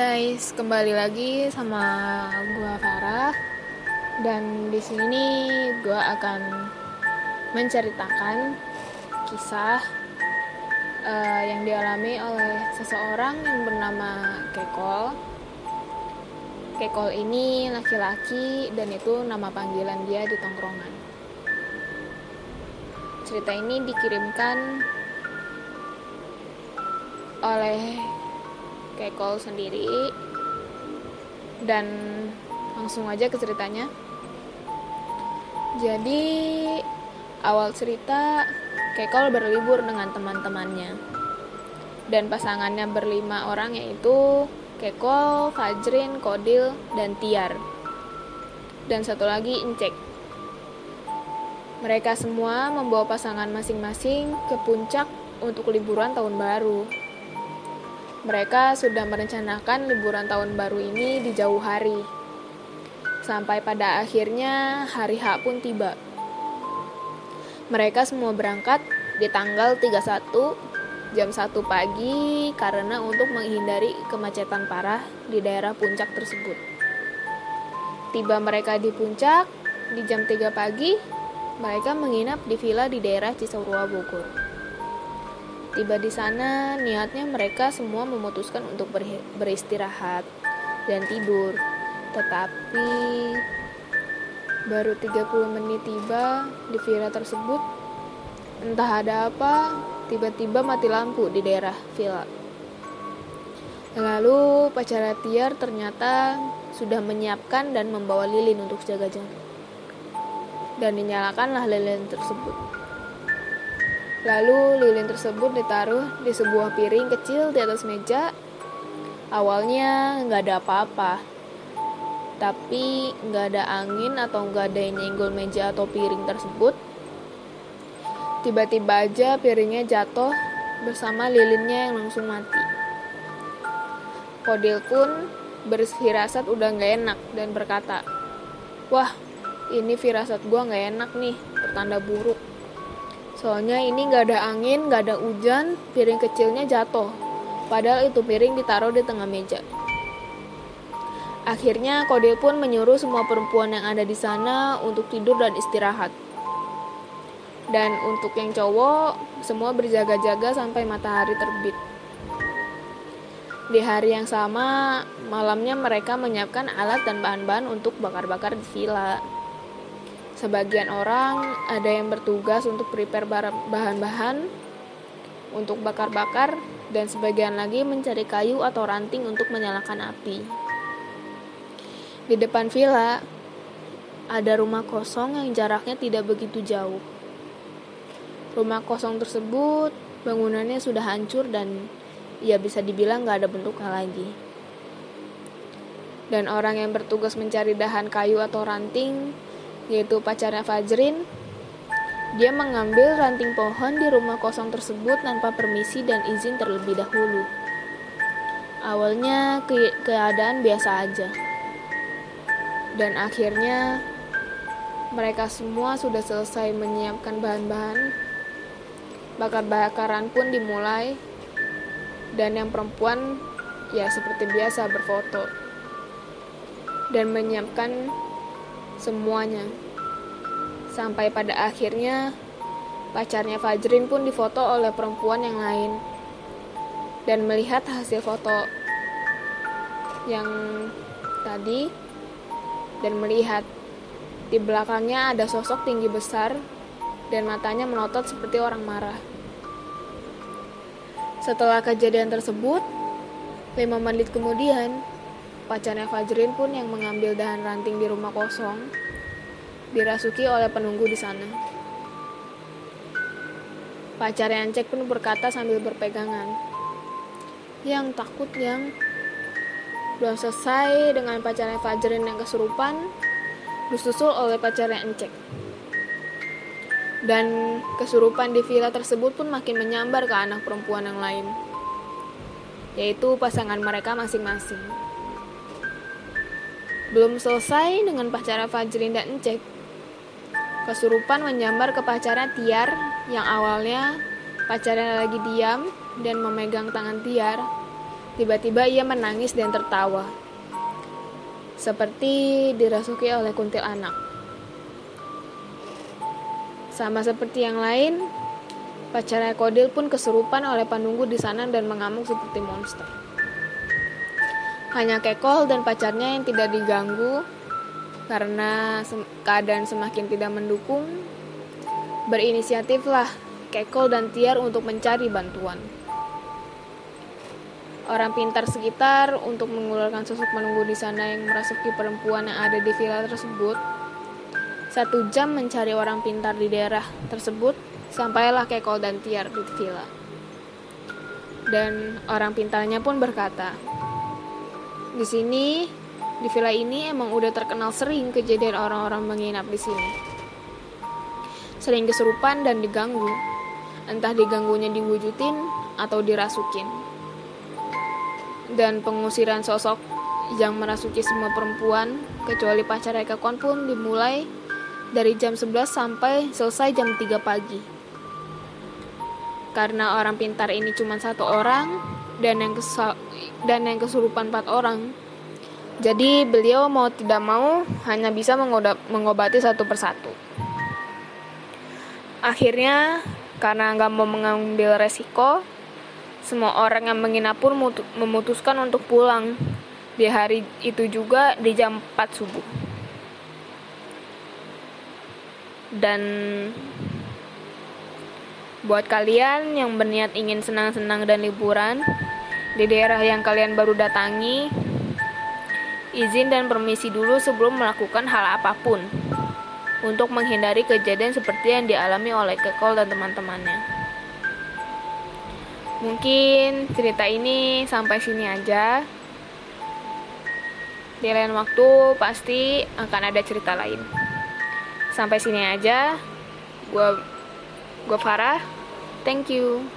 guys, kembali lagi sama gua Farah dan di sini gua akan menceritakan kisah yang dialami oleh seseorang yang bernama Kekol. Kekol ini laki-laki dan itu nama panggilan dia di tongkrongan. Cerita ini dikirimkan oleh Kekol sendiri dan langsung aja ke ceritanya. Jadi awal cerita, Kekol berlibur dengan teman-temannya dan pasangannya berlima orang, yaitu Kekol, Fajrin, Kodil, dan Tiar, dan satu lagi Incek. Mereka semua membawa pasangan masing-masing ke puncak untuk liburan tahun baru. Mereka sudah merencanakan liburan tahun baru ini di jauh hari. Sampai pada akhirnya hari H pun tiba. Mereka semua berangkat di tanggal 31 jam 1 pagi karena untuk menghindari kemacetan parah di daerah puncak tersebut. Tiba mereka di puncak di jam 3 pagi, mereka menginap di villa di daerah Cisarua, Bogor. Tiba di sana, niatnya mereka semua memutuskan untuk beristirahat dan tidur. Tetapi baru 30 menit tiba di villa tersebut, entah ada apa, tiba-tiba mati lampu di daerah villa. Lalu pacar Tiar ternyata sudah menyiapkan dan membawa lilin untuk jaga-jaga. Dan dinyalakanlah lilin tersebut. Lalu lilin tersebut ditaruh di sebuah piring kecil di atas meja. Awalnya nggak ada apa-apa, tapi nggak ada angin atau nggak ada yang nyenggol meja atau piring tersebut. Tiba-tiba aja piringnya jatuh bersama lilinnya yang langsung mati. Kodil pun berfirasat udah nggak enak dan berkata, "Wah, ini firasat gua nggak enak nih, pertanda buruk. Soalnya ini gak ada angin, gak ada hujan, piring kecilnya jatuh. Padahal itu piring ditaruh di tengah meja." Akhirnya Kodil pun menyuruh semua perempuan yang ada di sana untuk tidur dan istirahat. Dan untuk yang cowok, semua berjaga-jaga sampai matahari terbit. Di hari yang sama, malamnya mereka menyiapkan alat dan bahan-bahan untuk bakar-bakar di villa. Sebagian orang ada yang bertugas untuk prepare bahan-bahan untuk bakar-bakar, dan sebagian lagi mencari kayu atau ranting untuk menyalakan api. Di depan villa ada rumah kosong yang jaraknya tidak begitu jauh. Rumah kosong tersebut bangunannya sudah hancur dan ya bisa dibilang gak ada bentuknya lagi. Dan orang yang bertugas mencari dahan kayu atau ranting, yaitu pacarnya Fajrin, dia mengambil ranting pohon di rumah kosong tersebut tanpa permisi dan izin terlebih dahulu. Awalnya keadaan biasa aja. Dan akhirnya mereka semua sudah selesai menyiapkan bahan-bahan. Bakar-bakaran pun dimulai. Dan yang perempuan ya seperti biasa berfoto dan menyiapkan semuanya. Sampai pada akhirnya pacarnya Fajrin pun difoto oleh perempuan yang lain. Dan melihat hasil foto yang tadi, dan melihat di belakangnya ada sosok tinggi besar dan matanya melotot seperti orang marah. Setelah kejadian tersebut, 5 menit kemudian, pacarnya Fajrin pun yang mengambil dahan ranting di rumah kosong dirasuki oleh penunggu di sana. Pacarnya Incek pun berkata sambil berpegangan, "Yang takut yang." Belum selesai dengan pacarnya Fajrin yang kesurupan, disusul oleh pacarnya Incek. Dan kesurupan di villa tersebut pun makin menyambar ke anak perempuan yang lain, yaitu pasangan mereka masing-masing. Belum selesai dengan pacarnya Fajrin dan Incek, kesurupan menyambar ke pacarnya Tiar yang awalnya pacarnya lagi diam dan memegang tangan Tiar, Tiba-tiba ia menangis dan tertawa, seperti dirasuki oleh kuntilanak. Sama seperti yang lain, pacarnya Kodil pun kesurupan oleh penunggu di sana dan mengamuk seperti monster. Hanya Kekol dan pacarnya yang tidak diganggu karena keadaan semakin tidak mendukung. Berinisiatiflah Kekol dan Tiar untuk mencari bantuan. Orang pintar sekitar untuk mengeluarkan sosok penunggu di sana yang merasuki perempuan yang ada di villa tersebut. 1 jam mencari orang pintar di daerah tersebut, sampailah Kekol dan Tiar di villa. Dan orang pintarnya pun berkata, di sini, di villa ini emang udah terkenal sering kejadian orang-orang menginap di sini. Sering kesurupan dan diganggu, entah diganggunya diwujudin atau dirasukin. Dan pengusiran sosok yang merasuki semua perempuan kecuali pacar Kekon pun dimulai dari jam 11 sampai selesai jam 3 pagi. Karena orang pintar ini cuma 1 orang dan yang kesurupan 4 orang. Jadi beliau mau tidak mau hanya bisa mengobati satu persatu. Akhirnya karena nggak mau mengambil resiko, semua orang yang menginap pun memutuskan untuk pulang di hari itu juga di jam 4 subuh. Dan buat kalian yang berniat ingin senang-senang dan liburan di daerah yang kalian baru datangi, izin dan permisi dulu sebelum melakukan hal apapun untuk menghindari kejadian seperti yang dialami oleh Kekol dan teman-temannya. Mungkin cerita ini sampai sini aja. Di lain waktu pasti akan ada cerita lain. Sampai sini aja. Gue Farah. Thank you.